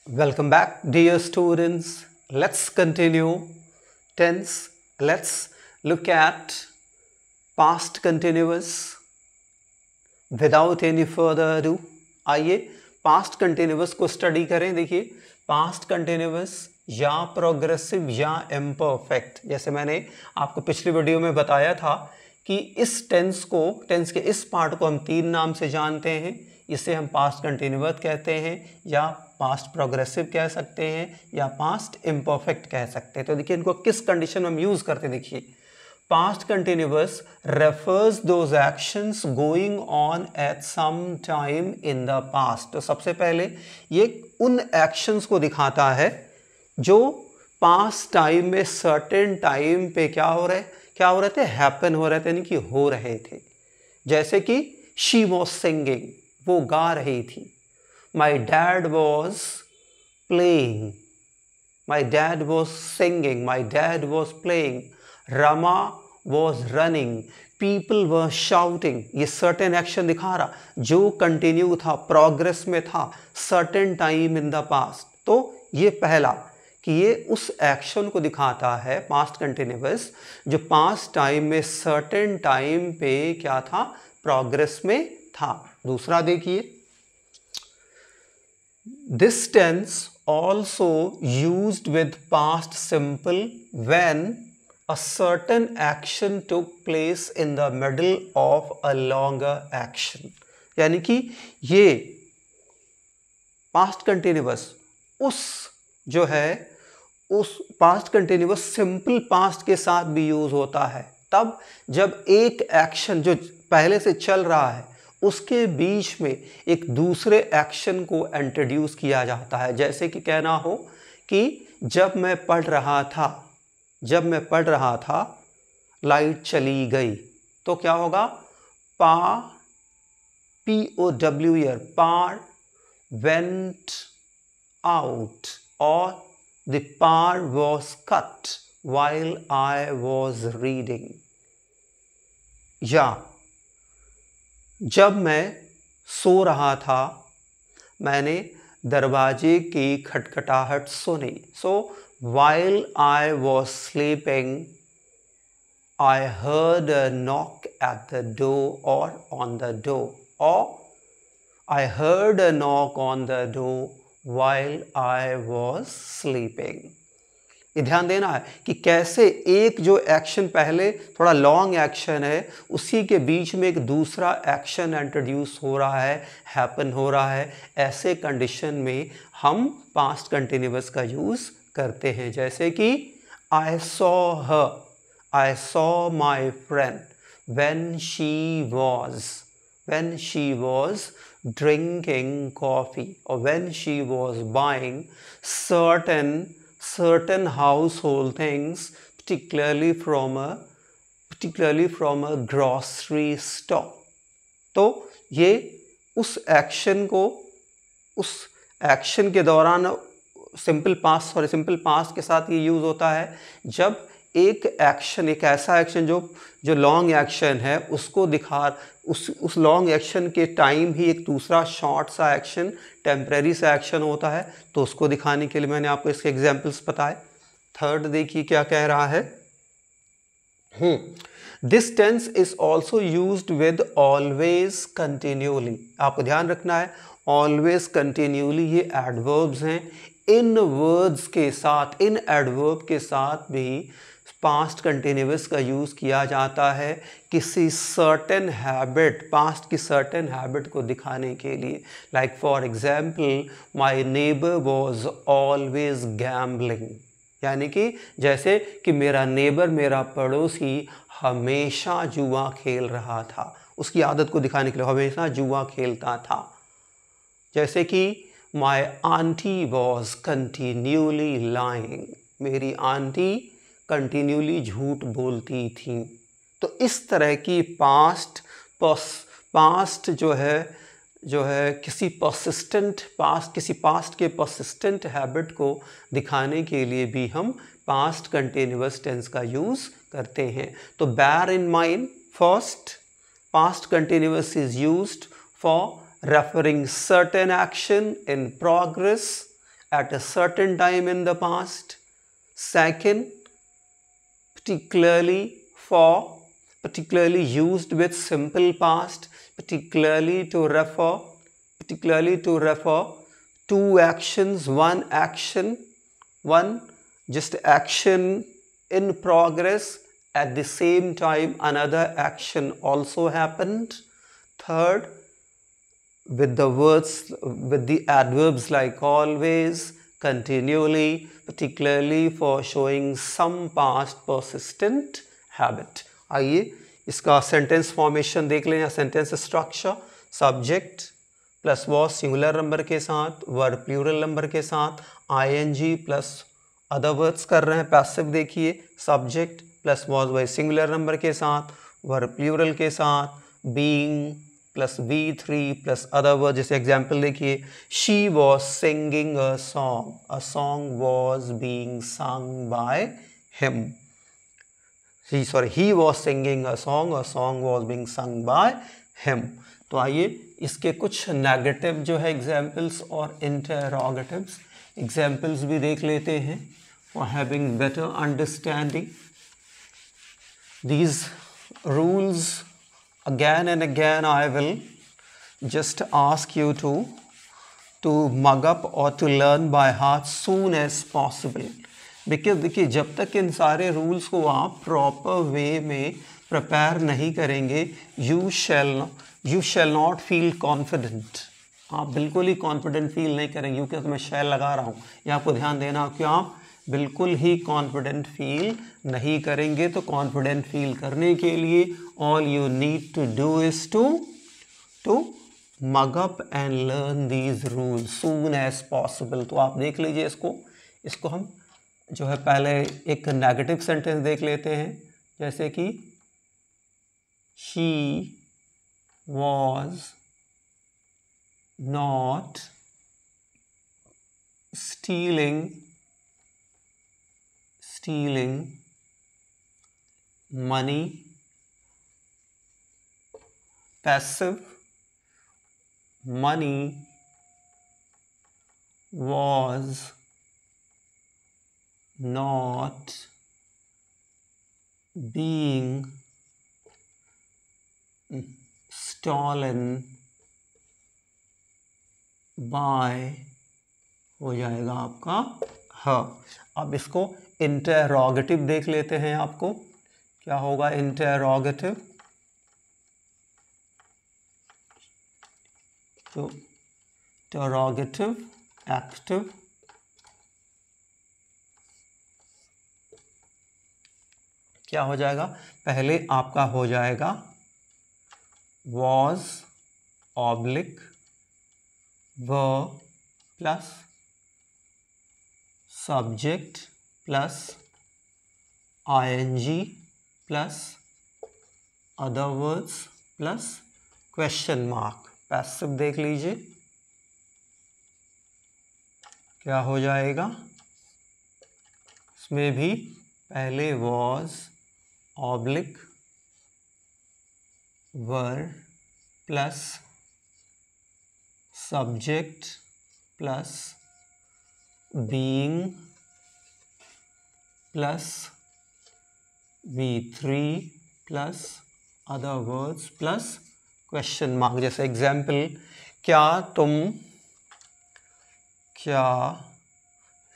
Welcome back, dear students. Let's continue tense. Let's look at past continuous. Without any further ado, आइए past continuous को study करें. देखिए past continuous या progressive या imperfect, जैसे मैंने आपको पिछली वीडियो में बताया था कि इस टेंस के इस पार्ट को हम तीन नाम से जानते हैं. इसे हम पास्ट कंटिन्यूअस कहते हैं या पास्ट प्रोग्रेसिव कह सकते हैं या पास्ट इम्परफेक्ट कह सकते हैं. तो देखिए इनको किस कंडीशन में हम यूज करते हैं. देखिए past continuous refers those actions going on at some time in the past. तो सबसे पहले ये उन एक्शंस को दिखाता है जो पास्ट टाइम में सर्टेन टाइम पे क्या हो रहे थे, हैपन हो रहे थे, यानी कि हो रहे थे. जैसे कि शी वॉज सिंगिंग, वो गा रही थी. My dad was playing, my dad was singing, my dad was playing. Rama was running, people were shouting. ये सर्टेन एक्शन दिखा रहा जो कंटिन्यू था, प्रोग्रेस में था, certain time in the past. तो ये पहला कि ये उस एक्शन को दिखाता है पास्ट कंटिन्यूअस जो पास्ट टाइम में सर्टेन टाइम पे क्या था, प्रोग्रेस में था. दूसरा देखिए, this tense also used with past simple when a certain action took place in the middle of a longer action. यानी कि ये पास्ट कंटिन्यूअस उस पास्ट कंटिन्यूअस सिंपल पास्ट के साथ भी यूज होता है तब जब एक एक्शन जो पहले से चल रहा है उसके बीच में एक दूसरे एक्शन को इंट्रोड्यूस किया जाता है. जैसे कि कहना हो कि जब मैं पढ़ रहा था लाइट चली गई, तो क्या होगा, POWER, पार वेंट आउट, और the power was cut while I was reading. या जब मैं सो रहा था मैंने दरवाजे की खटखटाहट सुनी. सो while I was sleeping, I heard a knock at the door or on the door, or I heard a knock on the door while I was sleeping. ये ध्यान देना है कि कैसे एक जो एक्शन पहले थोड़ा लॉन्ग एक्शन है उसी के बीच में एक दूसरा एक्शन इंट्रोड्यूस हो रहा है, हैपन हो रहा है. ऐसे कंडीशन में हम पास्ट कंटिन्यूअस का यूज करते हैं. जैसे कि I saw my friend when she was drinking coffee, or when she was buying certain household things, particularly from a grocery store. तो ये उस एक्शन के दौरान सिंपल पास्ट के साथ ये यूज होता है जब एक ऐसा एक्शन जो लॉन्ग एक्शन है उसको उस लॉन्ग एक्शन के टाइम ही एक दूसरा शॉर्ट सा एक्शन, टेम्परेरी सा एक्शन होता है, तो उसको दिखाने के लिए मैंने आपको इसके एग्जांपल्स बताए. थर्ड देखिए क्या कह रहा है. This tense is also used with always continuously. आपको ध्यान रखना है ऑलवेज कंटिन्यूअली ये एडवर्ब्स हैं. इन एडवर्ब के साथ भी पास्ट कंटिन्यूअस का यूज किया जाता है किसी सर्टेन हैबिट, पास्ट की सर्टेन हैबिट को दिखाने के लिए. Like for example, my neighbour was always gambling. यानी कि जैसे कि मेरा पड़ोसी हमेशा जुआ खेल रहा था, उसकी आदत को दिखाने के लिए हमेशा जुआ खेलता था. जैसे कि My auntie was continually lying. मेरी आंटी कंटिन्यूली झूठ बोलती थी. तो इस तरह की पास्ट जो है किसी पास्ट के परसिस्टेंट हैबिट को दिखाने के लिए भी हम पास्ट कंटिन्यूअस टेंस का यूज करते हैं. तो bear in mind, first, past continuous is used for referring certain action in progress at a certain time in the past. Second, particularly used with simple past, particularly to refer two actions, one just action in progress, at the same time another action also happened. Third, with the adverbs like always, continually, particularly for showing some past persistent habit. आइए इसका sentence formation देख लें या sentence structure. Subject plus was singular number के साथ, verb plural number के साथ, ING plus other words कर रहे हैं. पैसिव देखिए, सब्जेक्ट प्लस वॉज वही सिंगुलर नंबर के साथ, वर्ब प्लूरल के साथ, being plus V3 plus other word. जैसे एग्जाम्पल देखिए, she was singing a song was being sung by him. He was singing a song was being sung by him. तो आइए इसके कुछ नेगेटिव जो है एग्जाम्पल्स और इंटरोगेटिव्स एग्जाम्पल्स भी देख लेते हैं for having better understanding. These rules again and again I will just ask you to mug up or to learn by heart soon as possible. because देखिए जब तक इन सारे रूल्स को आप प्रॉपर वे में प्रिपेयर नहीं करेंगे you shall not feel confident. आप बिल्कुल ही कॉन्फिडेंट फील नहीं करेंगे क्योंकि मैं शैल लगा रहा हूँ. ये आपको ध्यान देना कि आप बिल्कुल ही कॉन्फिडेंट फील नहीं करेंगे. तो कॉन्फिडेंट फील करने के लिए all you need to do is to mug up and learn these rules soon as possible. तो आप देख लीजिए इसको हम जो है पहले एक नेगेटिव सेंटेंस देख लेते हैं. जैसे कि she was not stealing money. Passive, money was not being stolen by हो जाएगा आपका हाँ. अब इसको इंटरोगेटिव देख लेते हैं. आपको क्या होगा इंटरोगेटिव? तो इंटरोगेटिव एक्टिव क्या हो जाएगा? पहले आपका हो जाएगा was oblique verb plus subject plus ing plus other words plus question mark. Passive देख लीजिए क्या हो जाएगा. इसमें भी पहले was oblique verb plus subject plus being plus V3 plus other words plus question mark. जैसे एग्जाम्पल, क्या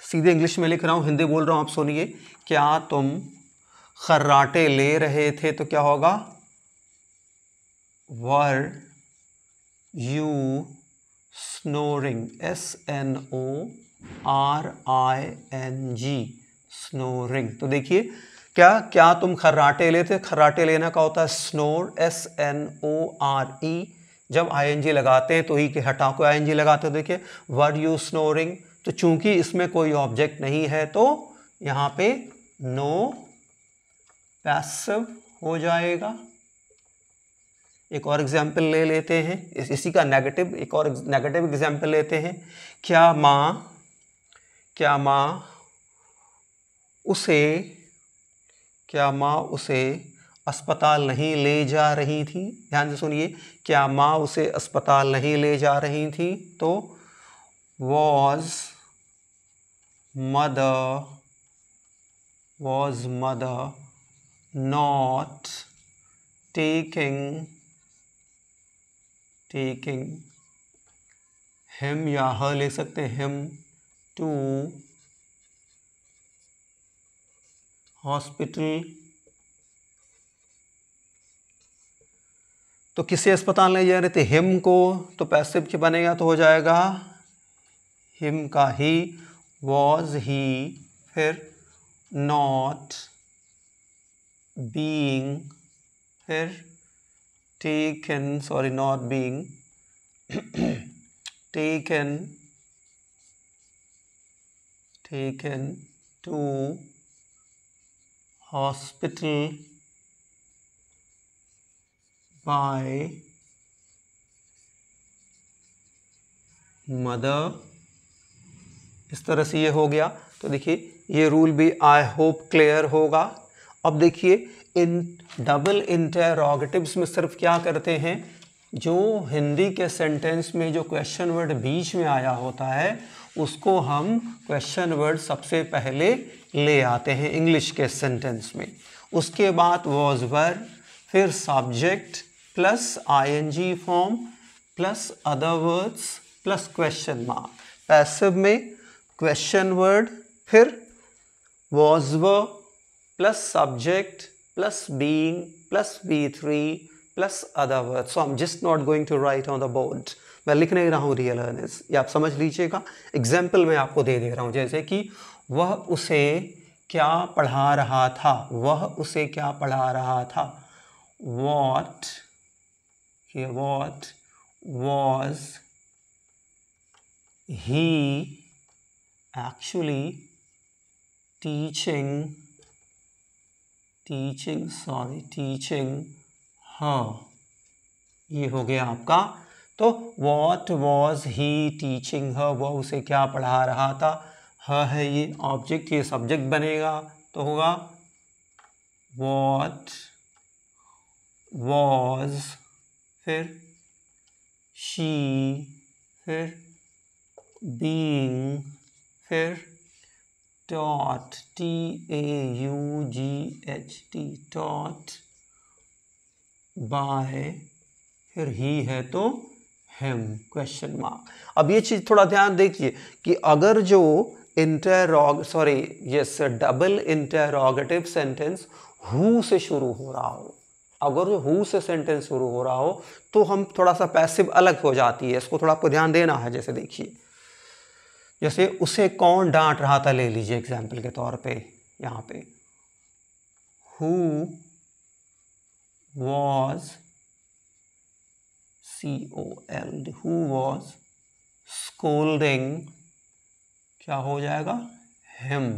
सीधे इंग्लिश में लिख रहा हूँ, हिंदी बोल रहा हूँ, आप सुनिए. क्या तुम खर्राटे ले रहे थे? तो क्या होगा? Were you snoring, SNORING snoring. तो देखिए क्या तुम खर्राटे लेते? खर्राटे लेना का होता है स्नोर, SNORE. जब ING लगाते हैं तो ही के हटा को ING लगाते हो. देखिए वर यू स्नोरिंग. तो चूंकि इसमें कोई ऑब्जेक्ट नहीं है तो यहाँ पे नो पैसिव हो जाएगा. एक और एग्जाम्पल ले लेते हैं इसी का नेगेटिव. एक और नेगेटिव एग्जाम्पल लेते हैं. क्या माँ उसे अस्पताल नहीं ले जा रही थी? ध्यान से सुनिए. क्या माँ उसे अस्पताल नहीं ले जा रही थी? तो was mother was mother not taking him या her ले सकते हैं him to हॉस्पिटल, तो किसे अस्पताल ले जा रहे थे, हिम को, तो पैसिव क्या बनेगा, तो हो जाएगा हिम का ही, वॉज ही, फिर नॉट बीइंग, फिर taken, sorry not being, taken to hospital by mother. इस तरह से ये हो गया। तो देखिए ये रूल भी आई होप क्लियर होगा। अब देखिए इन डबल इंटरोगेटिव्स में सिर्फ क्या करते हैं, जो हिंदी के सेंटेंस में जो क्वेश्चन वर्ड बीच में आया होता है उसको हम क्वेश्चन वर्ड सबसे पहले ले आते हैं इंग्लिश के सेंटेंस में। उसके बाद वॉज वर, फिर subject plus I N G form plus other words plus question mark. Passive में क्वेश्चन वर्ड, फिर was were plus subject plus being plus B3 plus other word. So I am just not going to write on the board, मैं लिख नहीं रहा हूँ real अर्नेस, ये आप समझ लीजिएगा। एग्जाम्पल मैं आपको दे रहा हूँ, जैसे कि वह उसे क्या पढ़ा रहा था, वह उसे क्या पढ़ा रहा था, what was he actually teaching her, ये हो गया आपका। तो what was he teaching her, वह उसे क्या पढ़ा रहा था, her है ये ऑब्जेक्ट, ये सब्जेक्ट बनेगा, तो होगा what was, फिर she, फिर being, फिर taught, taught by, फिर ही है तो him, क्वेश्चन मार्क। अब ये चीज़ थोड़ा ध्यान देखिए कि अगर जो डबल इंटरोगेटिव सेंटेंस हु से शुरू हो रहा हो, अगर जो हु से सेंटेंस शुरू हो रहा हो तो हम थोड़ा सा पैसिव अलग हो जाती है, इसको थोड़ा आपको ध्यान देना है। जैसे देखिए, जैसे उसे कौन डांट रहा था, ले लीजिए एग्जाम्पल के तौर पे, यहाँ पे who was COLD, who was scolding, क्या हो जाएगा, हिम।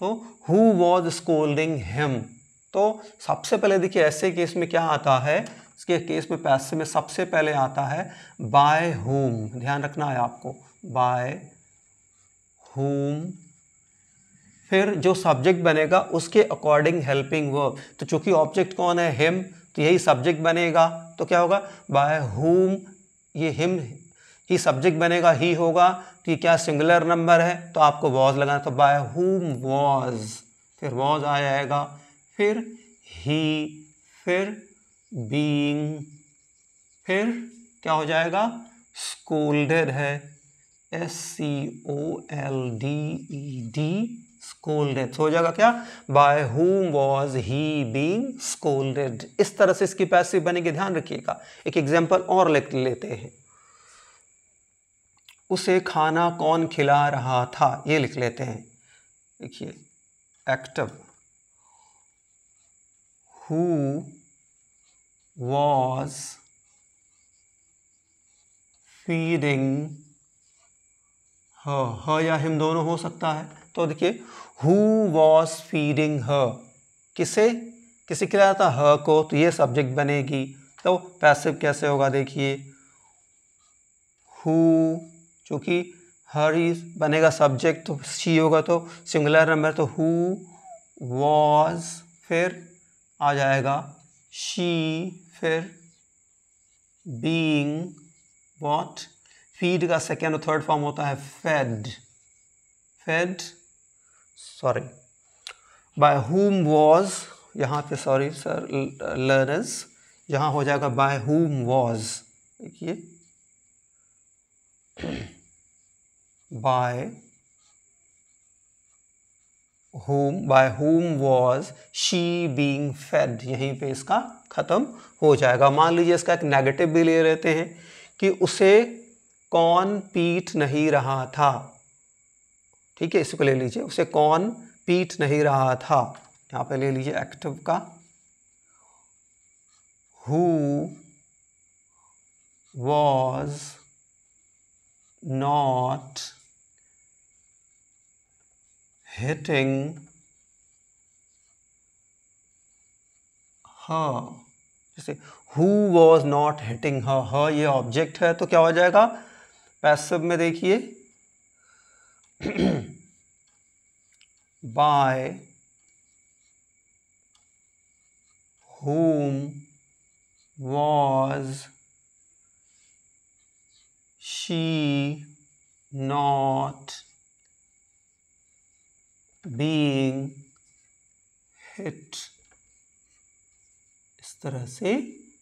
तो हु वॉज स्कोल्डिंग हिम, तो सबसे पहले देखिए ऐसे केस में क्या आता है, इसके केस में पैसिव में सबसे पहले आता है बाय हुम, ध्यान रखना है आपको, बाय हुम, फिर जो सब्जेक्ट बनेगा उसके अकॉर्डिंग हेल्पिंग वर्ब, तो चूंकि ऑब्जेक्ट कौन है, हिम, तो यही सब्जेक्ट बनेगा, तो क्या होगा बाय हुम, ये हिम ही सब्जेक्ट बनेगा, ही होगा, तो ये क्या सिंगुलर नंबर है तो आपको वॉज लगाना, तो बाय हुम वॉज, फिर वॉज आ जाएगा, फिर ही, फिर बीइंग, फिर क्या हो जाएगा, स्कोल्डेड है, SCOLDED, स्कोल्डेड हो जाएगा क्या, by whom was he being scolded. इस तरह से इसकी पैसिव बनेगी, ध्यान रखिएगा। एक एग्जांपल और लिख लेते हैं, उसे खाना कौन खिला रहा था, ये लिख लेते हैं। देखिए एक्टिव, हु वॉज फीडिंग ह या हिम दोनों हो सकता है, तो देखिए हु वॉज फीडिंग ह, किसे खिलाया था, ह को, तो ये सब्जेक्ट बनेगी, तो पैसिव कैसे होगा, देखिए हु, चूंकि हर ही बनेगा सब्जेक्ट, तो शी होगा तो सिंगुलर नंबर, तो हु वॉज, फिर आ जाएगा शी, फिर बीइंग, व्हाट, फीड का सेकेंड और थर्ड फॉर्म होता है fade, fed, sorry, by whom was, यहाँ पे सॉरी सर learners, यहाँ हो जाएगा by whom was, देखिए by whom was she being fed, यहीं पे इसका खत्म हो जाएगा। मान लीजिए इसका एक नेगेटिव भी ले लेते हैं कि उसे कौन पीट नहीं रहा था, ठीक है, इसको ले लीजिए, उसे कौन पीट नहीं रहा था, यहाँ पे ले लीजिए एक्टिव का, who was not hitting her, जैसे who was not hitting her, her ये ऑब्जेक्ट है तो क्या हो जाएगा पैसिव में, देखिए by whom was she not being hit, इस तरह से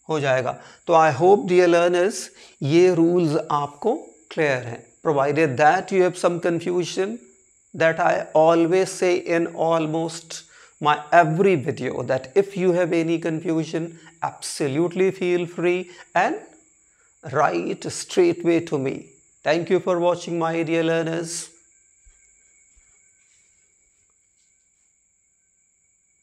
हो जाएगा। तो आई होप डियर लर्नर्स ये रूल्स आपको क्लियर हैं। Provided that you have some confusion, that I always say in almost my every video, that if you have any confusion, absolutely feel free and write straightway to me. Thank you for watching my dear learners.